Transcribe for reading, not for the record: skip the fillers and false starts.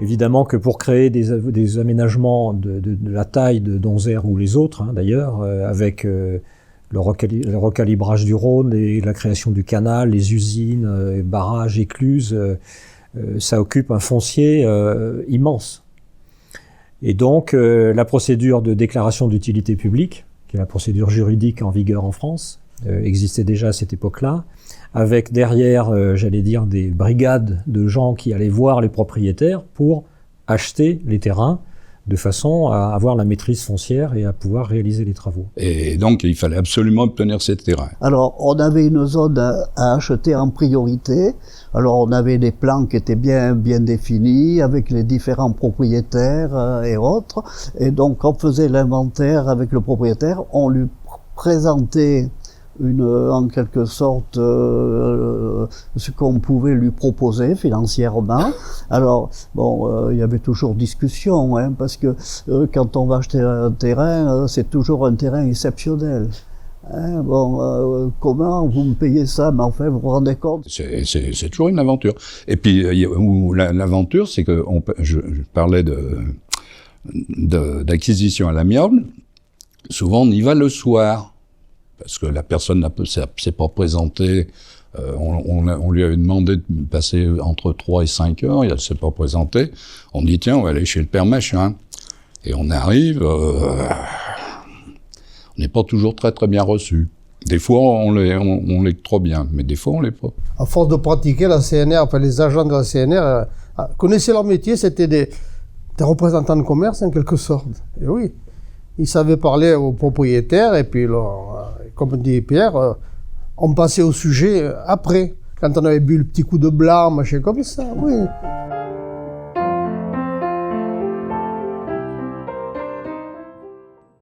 Évidemment que pour créer des aménagements de la taille de Donzère ou les autres, d'ailleurs, avec le recalibrage du Rhône et la création du canal, les usines, barrages, écluses, ça occupe un foncier immense. Et donc, la procédure de déclaration d'utilité publique, qui est la procédure juridique en vigueur en France, existait déjà à cette époque-là, avec derrière, j'allais dire, des brigades de gens qui allaient voir les propriétaires pour acheter les terrains de façon à avoir la maîtrise foncière et à pouvoir réaliser les travaux. Et donc, il fallait absolument obtenir ces terrains. Alors, on avait une zone à acheter en priorité. Alors, on avait des plans qui étaient bien définis avec les différents propriétaires et autres. Et donc, on faisait l'inventaire avec le propriétaire. On lui présentait en quelque sorte ce qu'on pouvait lui proposer financièrement. Alors bon, il y avait toujours discussion, parce que quand on va acheter un terrain, c'est toujours un terrain exceptionnel. Comment vous me payez ça? Mais enfin, vous vous rendez compte? C'est toujours une aventure. Et puis l'aventure, c'est que je parlais d'acquisition à l'amiable. Souvent, on y va le soir. Parce que la personne s'est pas présentée, on lui avait demandé de passer entre 3 et 5 heures, elle s'est pas présentée. On dit tiens, on va aller chez le père machin. Et on arrive, on n'est pas toujours très bien reçu. Des fois, on l'est trop bien, mais des fois, on l'est pas. À force de pratiquer la CNR, enfin les agents de la CNR connaissaient leur métier, c'était des représentants de commerce en quelque sorte. Et oui. Ils savaient parler aux propriétaires et puis, comme dit Pierre, on passait au sujet après, quand on avait bu le petit coup de blanc, machin comme ça, oui.